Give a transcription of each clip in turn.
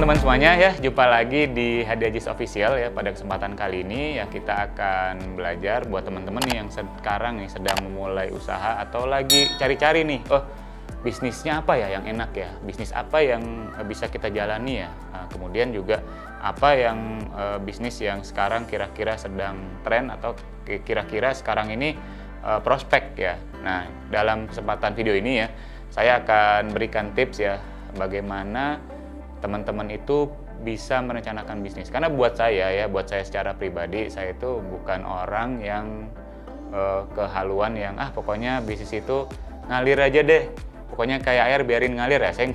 teman-teman semuanya ya, jumpa lagi di Hadiah Official ya. Pada kesempatan kali ini ya kita akan belajar buat teman-teman nih yang sekarang nih sedang memulai usaha atau lagi cari-cari nih, bisnisnya apa ya yang enak ya, bisnis apa yang bisa kita jalani ya. Nah, kemudian juga apa yang bisnis yang sekarang kira-kira sedang tren atau kira-kira sekarang ini prospek ya. Nah, dalam kesempatan video ini ya, saya akan berikan tips ya bagaimana teman-teman itu bisa merencanakan bisnis. Karena buat saya secara pribadi, saya itu bukan orang yang kehaluan yang pokoknya bisnis itu ngalir aja deh. Pokoknya kayak air biarin ngalir ya. Saya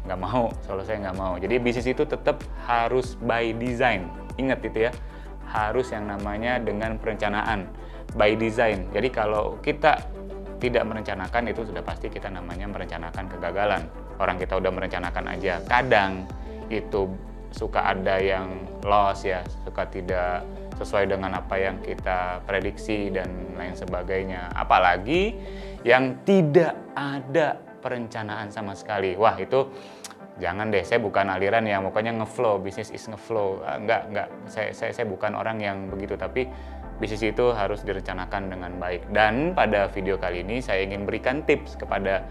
nggak mau, selalu saya nggak mau. Jadi bisnis itu tetap harus by design. Ingat itu ya, harus yang namanya dengan perencanaan by design. Jadi kalau kita tidak merencanakan, itu sudah pasti kita namanya merencanakan kegagalan. Orang kita udah merencanakan aja, kadang itu suka ada yang loss ya, suka tidak sesuai dengan apa yang kita prediksi dan lain sebagainya. Apalagi yang tidak ada perencanaan sama sekali. Wah, itu jangan deh, saya bukan aliran yang pokoknya ngeflow, bisnis is ngeflow. Enggak, saya bukan orang yang begitu, tapi bisnis itu harus direncanakan dengan baik. Dan pada video kali ini saya ingin berikan tips kepada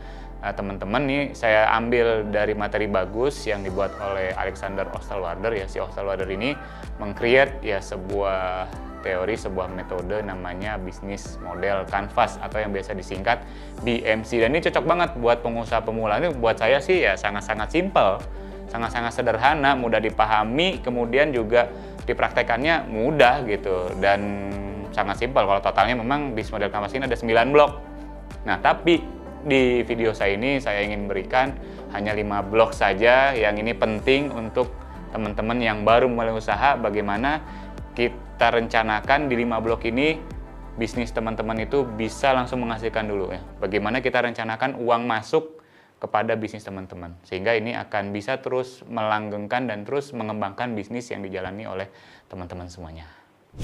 teman-teman nih. Saya ambil dari materi bagus yang dibuat oleh Alexander Osterwalder ya. Si Osterwalder ini meng-create ya sebuah teori, sebuah metode namanya bisnis model canvas atau yang biasa disingkat BMC. Dan ini cocok banget buat pengusaha pemula. Ini buat saya sih ya sangat-sangat simple, sangat-sangat sederhana, mudah dipahami, kemudian juga dipraktekannya mudah gitu dan sangat simpel. Kalau totalnya memang bisnis model canvas ini ada 9 blok. Nah, tapi di video saya ini saya ingin berikan hanya 5 blok saja yang ini penting untuk teman-teman yang baru mulai usaha. Bagaimana kita rencanakan di 5 blok ini bisnis teman-teman itu bisa langsung menghasilkan dulu ya. Bagaimana kita rencanakan uang masuk kepada bisnis teman-teman, sehingga ini akan bisa terus melanggengkan dan terus mengembangkan bisnis yang dijalani oleh teman-teman semuanya.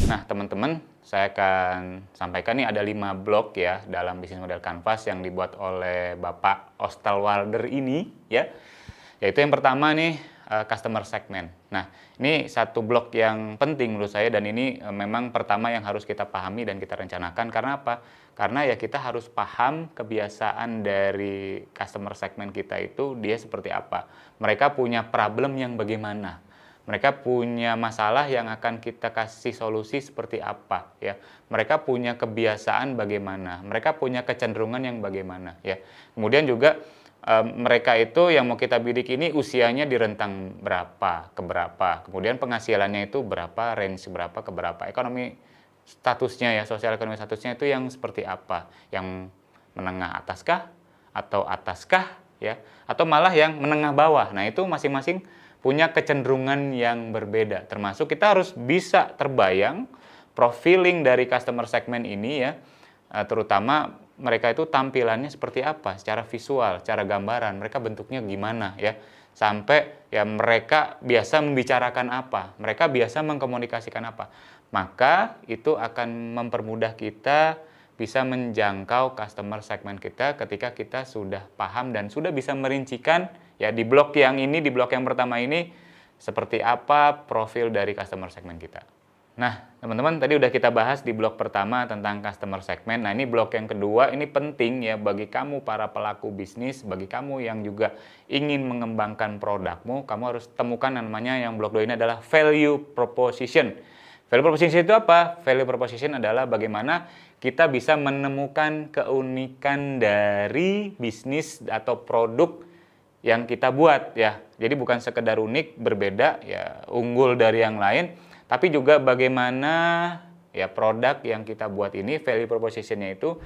Nah, teman-teman, saya akan sampaikan nih ada 5 blok ya dalam bisnis model canvas yang dibuat oleh Bapak Osterwalder ini ya. Yaitu yang pertama nih customer segment. Nah, ini satu blok yang penting menurut saya, dan ini memang pertama yang harus kita pahami dan kita rencanakan. Karena apa? Karena ya kita harus paham kebiasaan dari customer segment kita itu dia seperti apa. Mereka punya problem yang bagaimana. Mereka punya masalah yang akan kita kasih solusi seperti apa ya. Mereka punya kebiasaan bagaimana. Mereka punya kecenderungan yang bagaimana ya. Kemudian juga mereka itu yang mau kita bidik ini usianya di rentang berapa ke berapa. Kemudian penghasilannya itu berapa, range berapa ke berapa. Ekonomi statusnya ya, sosial ekonomi statusnya itu yang seperti apa, yang menengah ataskah atau ataskah ya, atau malah yang menengah bawah. Nah, itu masing-masing punya kecenderungan yang berbeda. Termasuk kita harus bisa terbayang profiling dari customer segment ini ya, terutama mereka itu tampilannya seperti apa secara visual, secara gambaran, mereka bentuknya gimana ya, sampai ya mereka biasa membicarakan apa, mereka biasa mengkomunikasikan apa. Maka itu akan mempermudah kita bisa menjangkau customer segment kita ketika kita sudah paham dan sudah bisa merincikan ya di blok yang ini, di blok yang pertama ini seperti apa profil dari customer segment kita. Nah, teman-teman, tadi udah kita bahas di blok pertama tentang customer segment. Nah, ini blok yang kedua, ini penting ya bagi kamu para pelaku bisnis, bagi kamu yang juga ingin mengembangkan produkmu, kamu harus temukan namanya yang blok 2 ini adalah value proposition. Value proposition itu apa? Value proposition adalah bagaimana kita bisa menemukan keunikan dari bisnis atau produk yang kita buat ya. Jadi bukan sekedar unik, berbeda ya, unggul dari yang lain, tapi juga bagaimana ya produk yang kita buat ini, value proposition-nya itu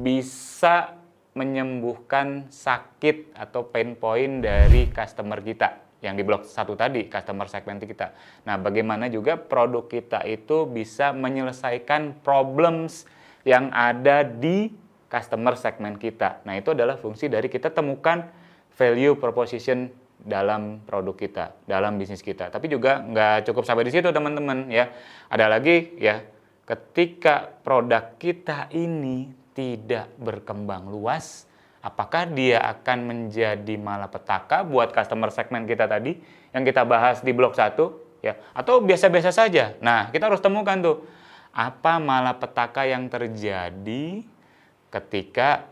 bisa menyembuhkan sakit atau pain point dari customer kita. Yang di blok 1 tadi, customer segment kita. Nah, bagaimana juga produk kita itu bisa menyelesaikan problems yang ada di customer segment kita. Nah, itu adalah fungsi dari kita temukan value proposition dalam produk kita, dalam bisnis kita. Tapi juga nggak cukup sampai di situ, teman-teman ya. Ada lagi ya, ketika produk kita ini tidak berkembang luas, apakah dia akan menjadi malapetaka buat customer segment kita tadi? yang kita bahas di blok 1 ya, atau biasa-biasa saja. Nah, kita harus temukan tuh apa malapetaka yang terjadi ketika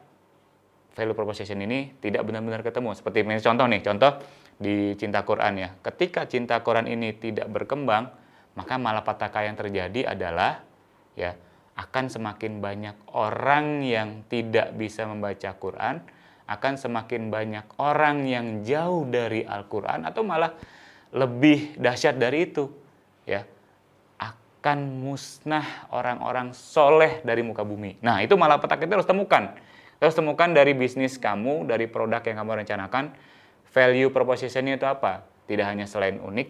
value proposition ini tidak benar-benar ketemu. Seperti ini contoh di cinta Quran ya. Ketika cinta Quran ini tidak berkembang, maka malapetaka yang terjadi adalah ya akan semakin banyak orang yang tidak bisa membaca Quran, akan semakin banyak orang yang jauh dari Al-Quran, atau malah lebih dahsyat dari itu ya, akan musnah orang-orang soleh dari muka bumi. Nah, itu malapetaka itu harus temukan. Terus temukan dari bisnis kamu, dari produk yang kamu rencanakan, value proposition-nya itu apa? Tidak hanya selain unik,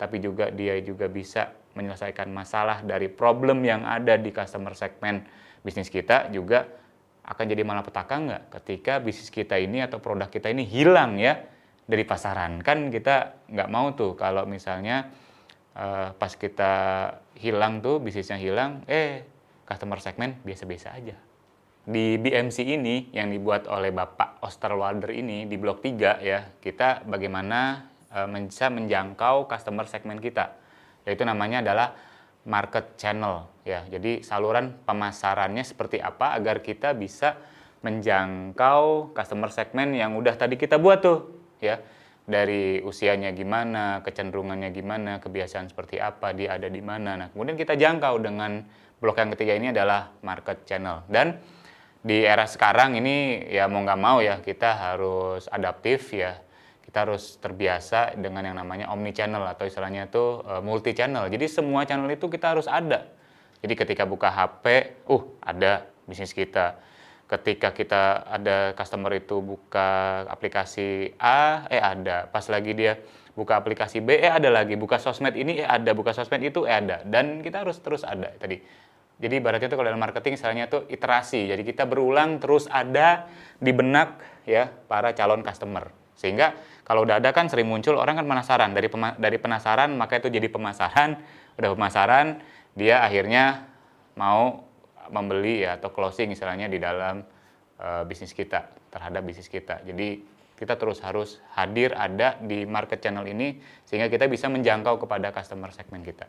tapi juga dia juga bisa menyelesaikan masalah dari problem yang ada di customer segment bisnis kita, juga akan jadi malapetaka nggak ketika bisnis kita ini atau produk kita ini hilang ya dari pasaran. Kan kita nggak mau tuh kalau misalnya pas kita hilang tuh, bisnisnya hilang, customer segment biasa-biasa aja. Di BMC ini yang dibuat oleh Bapak Osterwalder ini di blok 3 ya, kita bagaimana bisa menjangkau customer segment kita. Yaitu namanya adalah market channel ya. Jadi saluran pemasarannya seperti apa agar kita bisa menjangkau customer segment yang udah tadi kita buat tuh ya. Dari usianya gimana, kecenderungannya gimana, kebiasaan seperti apa, dia ada di mana. Nah, kemudian kita jangkau dengan blok yang ketiga ini adalah market channel. Dan di era sekarang ini ya mau nggak mau ya kita harus adaptif ya. Kita harus terbiasa dengan yang namanya omni channel atau istilahnya itu multi channel. Jadi semua channel itu kita harus ada. Jadi ketika buka HP, ada bisnis kita. Ketika kita ada customer itu buka aplikasi A, ada. Pas lagi dia buka aplikasi B, ada lagi. Buka sosmed ini, ada. Buka sosmed itu, ada. Dan kita harus terus ada tadi. Jadi ibaratnya itu kalau dalam marketing istilahnya itu iterasi. Jadi kita berulang terus ada di benak ya para calon customer. Sehingga kalau udah ada kan sering muncul orang kan penasaran. Dari penasaran maka itu jadi pemasaran. Udah pemasaran, dia akhirnya mau membeli ya atau closing istilahnya di dalam bisnis kita, terhadap bisnis kita. Jadi kita terus harus hadir ada di market channel ini sehingga kita bisa menjangkau kepada customer segment kita.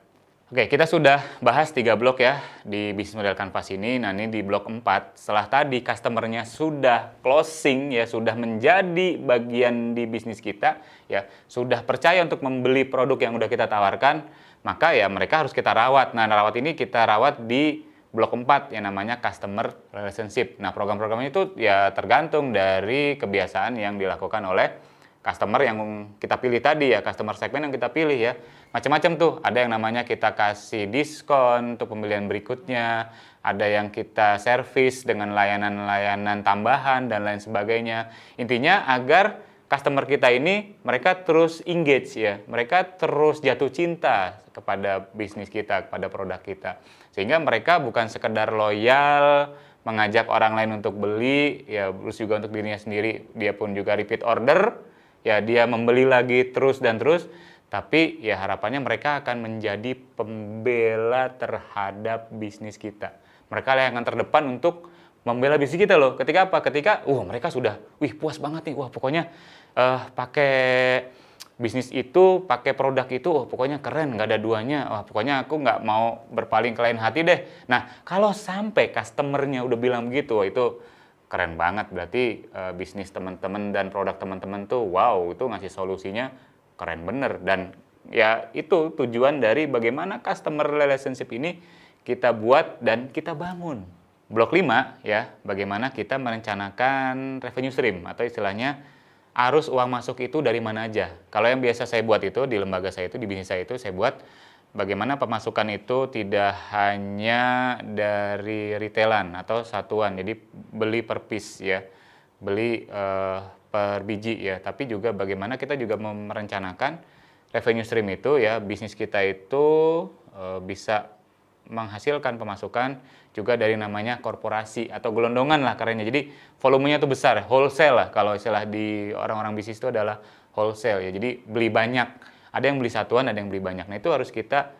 Oke, kita sudah bahas 3 blok ya di bisnis model Canvas ini. Nah, ini di blok 4 setelah tadi customernya sudah closing ya, sudah menjadi bagian di bisnis kita ya, sudah percaya untuk membeli produk yang udah kita tawarkan, maka ya mereka harus kita rawat. Nah, rawat ini kita rawat di blok 4 yang namanya customer relationship. Nah, program-programnya itu ya tergantung dari kebiasaan yang dilakukan oleh customer yang kita pilih tadi ya, customer segment yang kita pilih ya. Macam-macam tuh, ada yang namanya kita kasih diskon untuk pembelian berikutnya, ada yang kita servis dengan layanan-layanan tambahan dan lain sebagainya. Intinya agar customer kita ini mereka terus engage ya, mereka terus jatuh cinta kepada bisnis kita, kepada produk kita. Sehingga mereka bukan sekedar loyal, mengajak orang lain untuk beli, ya terus juga untuk dirinya sendiri, dia pun juga repeat order, ya dia membeli lagi terus dan terus, tapi ya harapannya mereka akan menjadi pembela terhadap bisnis kita. Mereka yang akan terdepan untuk membela bisnis kita loh. Ketika apa? Ketika mereka sudah, puas banget nih, pokoknya pakai bisnis itu, pakai produk itu, pokoknya keren, nggak ada duanya, pokoknya aku nggak mau berpaling ke lain hati deh. Nah, kalau sampai customernya udah bilang begitu, itu keren banget, berarti bisnis teman-teman dan produk teman-teman tuh, itu ngasih solusinya keren bener. Dan ya itu tujuan dari bagaimana customer relationship ini kita buat dan kita bangun. Blok 5 ya, bagaimana kita merencanakan revenue stream atau istilahnya arus uang masuk itu dari mana aja. Kalau yang biasa saya buat itu di lembaga saya itu, di bisnis saya itu, saya buat bagaimana pemasukan itu tidak hanya dari retailan atau satuan, jadi beli per piece ya, beli per biji ya, tapi juga bagaimana kita juga merencanakan revenue stream itu ya, bisnis kita itu bisa menghasilkan pemasukan juga dari namanya korporasi atau gelondongan lah kerennya. Jadi volumenya tuh besar, wholesale lah kalau istilah di orang-orang bisnis itu adalah wholesale ya. Jadi beli banyak, ada yang beli satuan, ada yang beli banyak. Nah, itu harus kita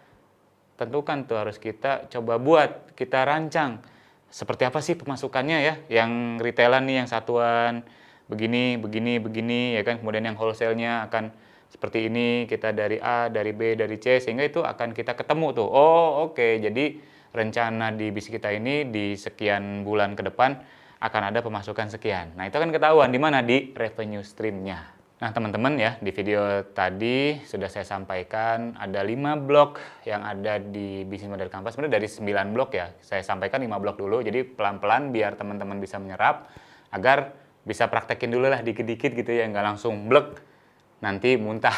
tentukan tuh, harus kita coba buat, kita rancang seperti apa sih pemasukannya ya. Yang retailan nih, yang satuan begini ya kan, kemudian yang wholesale-nya akan seperti ini, kita dari A, dari B, dari C, sehingga itu akan kita ketemu tuh. Oh, oke. Jadi rencana di bisnis kita ini di sekian bulan ke depan akan ada pemasukan sekian. Nah, itu kan ketahuan di mana? Di revenue stream-nya. Nah, teman-teman ya, di video tadi sudah saya sampaikan ada 5 blok yang ada di bisnis model Canvas. Sebenarnya dari 9 blok ya. Saya sampaikan 5 blok dulu, jadi pelan-pelan biar teman-teman bisa menyerap, agar bisa praktekin dulu lah dikit-dikit gitu ya, nggak langsung blek, nanti muntah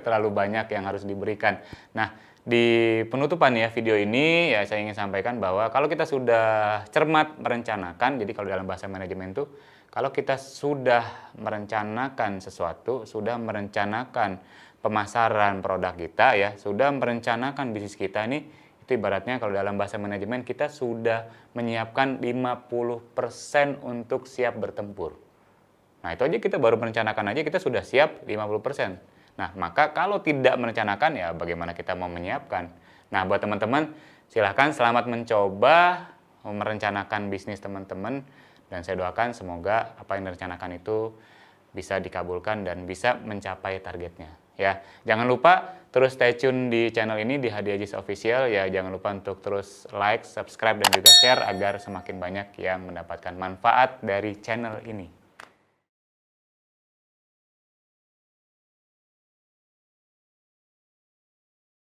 terlalu banyak yang harus diberikan. Nah, di penutupan ya video ini ya saya ingin sampaikan bahwa kalau kita sudah cermat merencanakan, jadi kalau dalam bahasa manajemen itu, kalau kita sudah merencanakan sesuatu, sudah merencanakan pemasaran produk kita ya, sudah merencanakan bisnis kita nih, itu ibaratnya kalau dalam bahasa manajemen kita sudah menyiapkan 50% untuk siap bertempur. Nah, itu aja kita baru merencanakan aja kita sudah siap 50%. Nah, maka kalau tidak merencanakan ya bagaimana kita mau menyiapkan. Nah, buat teman-teman silahkan selamat mencoba merencanakan bisnis teman-teman. Dan saya doakan semoga apa yang direncanakan itu bisa dikabulkan dan bisa mencapai targetnya. Ya, jangan lupa terus stay tune di channel ini di Hadi Aziz Official ya. Jangan lupa untuk terus like, subscribe dan juga share agar semakin banyak yang mendapatkan manfaat dari channel ini.